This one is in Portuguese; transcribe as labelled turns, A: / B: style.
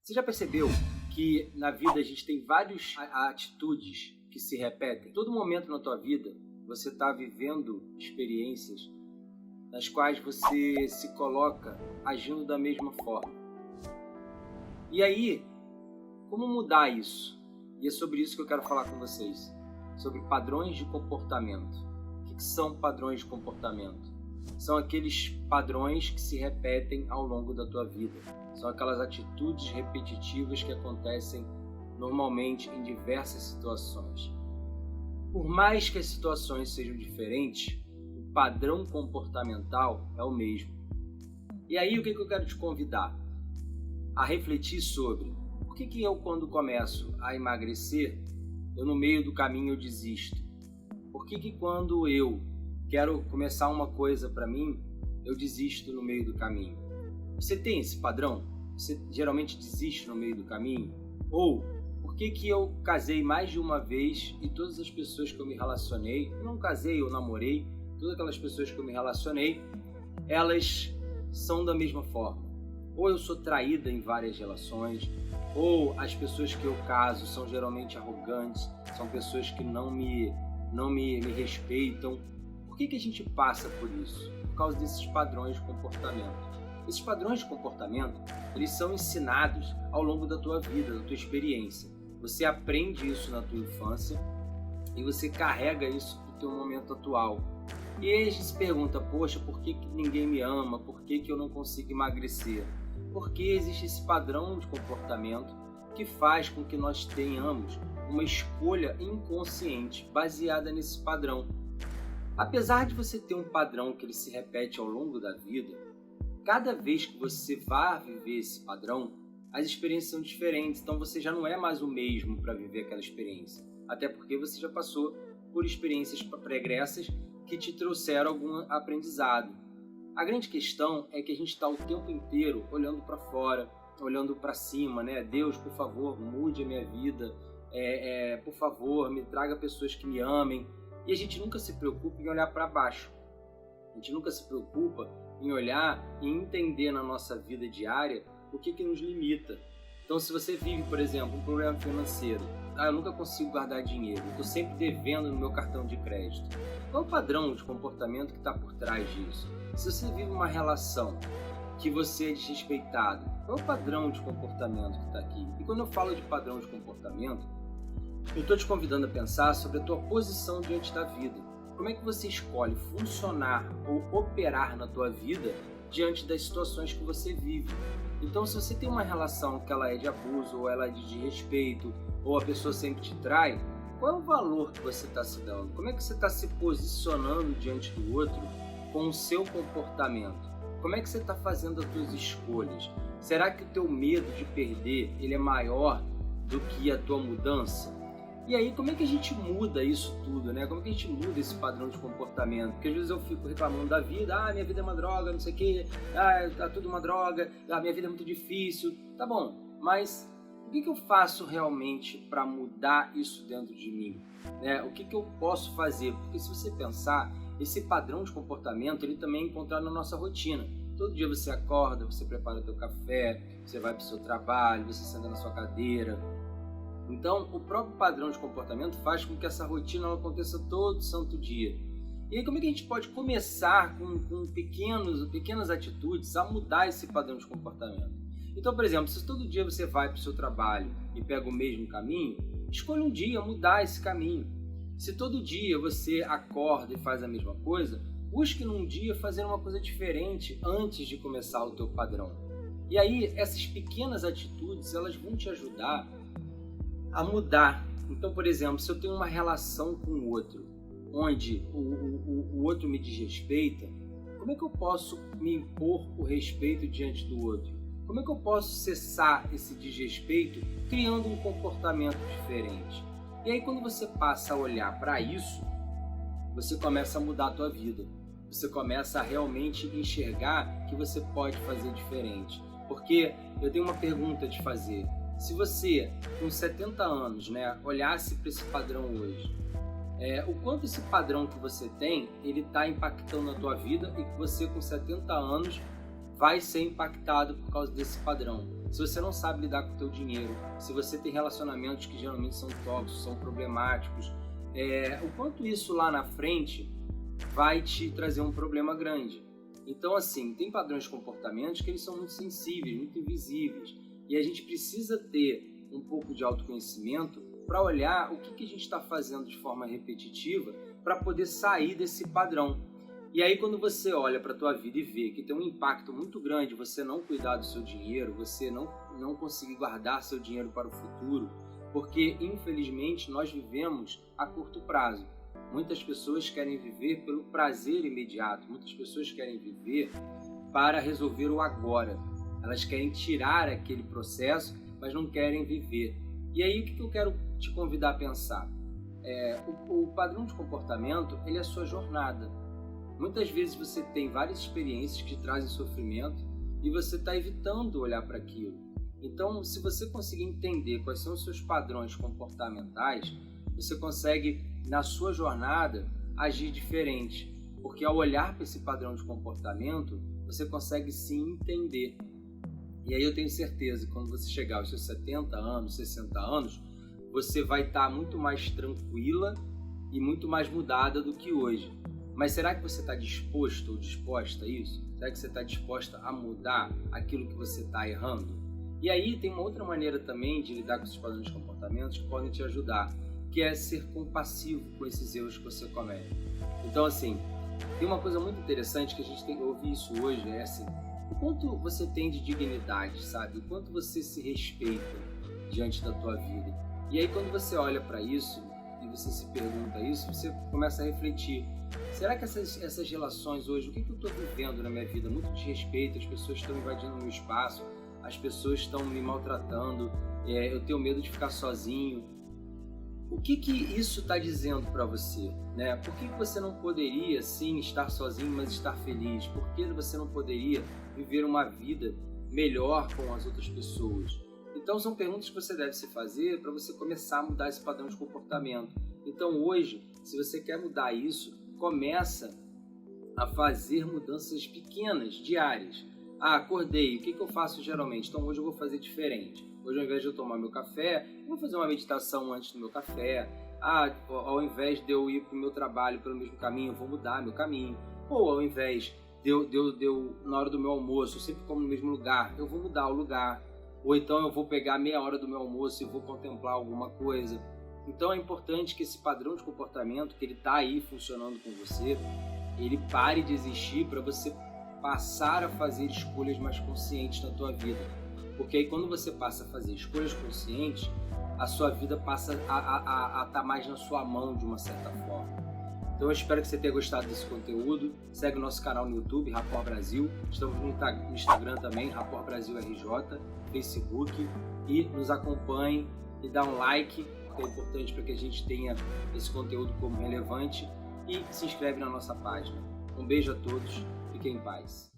A: Você já percebeu que na vida a gente tem várias atitudes que se repetem? Todo momento na tua vida você está vivendo experiências nas quais você se coloca agindo da mesma forma. E aí, como mudar isso? E é sobre isso que eu quero falar com vocês, sobre padrões de comportamento. O que são padrões de comportamento? São aqueles padrões que se repetem ao longo da tua vida. São aquelas atitudes repetitivas que acontecem normalmente em diversas situações. Por mais que as situações sejam diferentes, o padrão comportamental é o mesmo. E aí o que eu quero te convidar? A refletir sobre por que eu, quando começo a emagrecer, eu no meio do caminho eu desisto? Por que quando eu quero começar uma coisa para mim, eu desisto no meio do caminho? Você tem esse padrão? Você geralmente desiste no meio do caminho? Ou por que eu casei mais de uma vez e todas as pessoas que eu me relacionei, eu não casei, eu namorei, todas aquelas pessoas que eu me relacionei, elas são da mesma forma? Ou eu sou traída em várias relações, ou as pessoas que eu caso são geralmente arrogantes, são pessoas que não me respeitam. Por que a gente passa por isso? Por causa desses padrões de comportamento. Esses padrões de comportamento, eles são ensinados ao longo da tua vida, da tua experiência. Você aprende isso na tua infância e você carrega isso para o teu momento atual. E aí a gente se pergunta, poxa, por que ninguém me ama? Por que eu não consigo emagrecer? Porque existe esse padrão de comportamento que faz com que nós tenhamos uma escolha inconsciente baseada nesse padrão. Apesar de você ter um padrão que ele se repete ao longo da vida, cada vez que você vai viver esse padrão, as experiências são diferentes, então você já não é mais o mesmo para viver aquela experiência. Até porque você já passou por experiências pregressas que te trouxeram algum aprendizado. A grande questão é que a gente está o tempo inteiro olhando para fora, olhando para cima, né? Deus, por favor, mude a minha vida, por favor, me traga pessoas que me amem. E a gente nunca se preocupa em olhar para baixo. A gente nunca se preocupa em olhar e entender na nossa vida diária o que nos limita. Então, se você vive, por exemplo, um problema financeiro, eu nunca consigo guardar dinheiro, eu estou sempre devendo no meu cartão de crédito. Qual é o padrão de comportamento que está por trás disso? Se você vive uma relação que você é desrespeitado, qual é o padrão de comportamento que está aqui? E quando eu falo de padrão de comportamento, eu estou te convidando a pensar sobre a tua posição diante da vida. Como é que você escolhe funcionar ou operar na tua vida diante das situações que você vive? Então, se você tem uma relação que ela é de abuso, ou ela é de desrespeito, ou a pessoa sempre te trai, qual é o valor que você está se dando? Como é que você está se posicionando diante do outro com o seu comportamento? Como é que você está fazendo as suas escolhas? Será que o teu medo de perder ele é maior do que a tua mudança? E aí, como é que a gente muda isso tudo, né? Como é que a gente muda esse padrão de comportamento? Porque às vezes eu fico reclamando da vida, minha vida é uma droga, não sei o quê, tá tudo uma droga, minha vida é muito difícil. Tá bom, mas o que eu faço realmente para mudar isso dentro de mim? Né? O que eu posso fazer? Porque se você pensar, esse padrão de comportamento, ele também é encontrado na nossa rotina. Todo dia você acorda, você prepara o teu café, você vai para o seu trabalho, você senta na sua cadeira. Então, o próprio padrão de comportamento faz com que essa rotina aconteça todo santo dia. E aí, como é que a gente pode começar com pequenas atitudes a mudar esse padrão de comportamento? Então, por exemplo, se todo dia você vai para o seu trabalho e pega o mesmo caminho, escolha um dia mudar esse caminho. Se todo dia você acorda e faz a mesma coisa, busque num dia fazer uma coisa diferente antes de começar o teu padrão. E aí, essas pequenas atitudes, elas vão te ajudar a mudar. Então, por exemplo, se eu tenho uma relação com o outro, onde o outro me desrespeita, como é que eu posso me impor o respeito diante do outro? Como é que eu posso cessar esse desrespeito criando um comportamento diferente? E aí, quando você passa a olhar para isso, você começa a mudar a tua vida. Você começa a realmente enxergar que você pode fazer diferente. Porque eu tenho uma pergunta a te fazer. Se você, com 70 anos, né, olhasse para esse padrão hoje, o quanto esse padrão que você tem, ele está impactando na tua vida e que você, com 70 anos, vai ser impactado por causa desse padrão. Se você não sabe lidar com o teu dinheiro, se você tem relacionamentos que geralmente são tóxicos, são problemáticos, o quanto isso lá na frente vai te trazer um problema grande. Então, assim, tem padrões de comportamentos que eles são muito sensíveis, muito invisíveis, e a gente precisa ter um pouco de autoconhecimento para olhar o que a gente está fazendo de forma repetitiva para poder sair desse padrão. E aí, quando você olha para a tua vida e vê que tem um impacto muito grande você não cuidar do seu dinheiro, você não conseguir guardar seu dinheiro para o futuro, porque, infelizmente, nós vivemos a curto prazo. Muitas pessoas querem viver pelo prazer imediato, muitas pessoas querem viver para resolver o agora. Elas querem tirar aquele processo, mas não querem viver. E aí, o que eu quero te convidar a pensar? O padrão de comportamento, ele é a sua jornada. Muitas vezes você tem várias experiências que te trazem sofrimento e você está evitando olhar para aquilo. Então, se você conseguir entender quais são os seus padrões comportamentais, você consegue, na sua jornada, agir diferente. Porque ao olhar para esse padrão de comportamento, você consegue se entender. E aí eu tenho certeza que quando você chegar aos seus 70 anos, 60 anos, você vai estar muito mais tranquila e muito mais mudada do que hoje. Mas será que você está disposto ou disposta a isso? Será que você está disposta a mudar aquilo que você está errando? E aí tem uma outra maneira também de lidar com esses padrões de comportamentos que podem te ajudar, que é ser compassivo com esses erros que você comete. Então, assim, tem uma coisa muito interessante que a gente tem que ouvir isso hoje, assim, o quanto você tem de dignidade, sabe? O quanto você se respeita diante da tua vida. E aí, quando você olha para isso e você se pergunta isso, você começa a refletir. Será que essas relações hoje, o que eu estou vivendo na minha vida? Muito desrespeito, as pessoas estão invadindo o meu espaço, as pessoas estão me maltratando, eu tenho medo de ficar sozinho. O que isso está dizendo para você? Né? Por que você não poderia, sim, estar sozinho, mas estar feliz? Por que você não poderia viver uma vida melhor com as outras pessoas? Então, são perguntas que você deve se fazer para você começar a mudar esse padrão de comportamento. Então, hoje, se você quer mudar isso, começa a fazer mudanças pequenas, diárias. Acordei, o que eu faço geralmente? Então, hoje eu vou fazer diferente. Hoje, ao invés de eu tomar meu café, eu vou fazer uma meditação antes do meu café. Ao invés de eu ir para o meu trabalho pelo mesmo caminho, eu vou mudar meu caminho. Ou ao invés de eu na hora do meu almoço, eu sempre como no mesmo lugar, eu vou mudar o lugar. Ou então eu vou pegar meia hora do meu almoço e vou contemplar alguma coisa. Então é importante que esse padrão de comportamento, que ele está aí funcionando com você, ele pare de existir para você passar a fazer escolhas mais conscientes na tua vida. Porque aí quando você passa a fazer escolhas conscientes, a sua vida passa a estar mais na sua mão de uma certa forma. Então eu espero que você tenha gostado desse conteúdo. Segue o nosso canal no YouTube, Rapport Brasil. Estamos no Instagram também, Rapport Brasil RJ, Facebook. E nos acompanhe e dá um like, que é importante para que a gente tenha esse conteúdo como relevante. E se inscreve na nossa página. Um beijo a todos, fiquem em paz.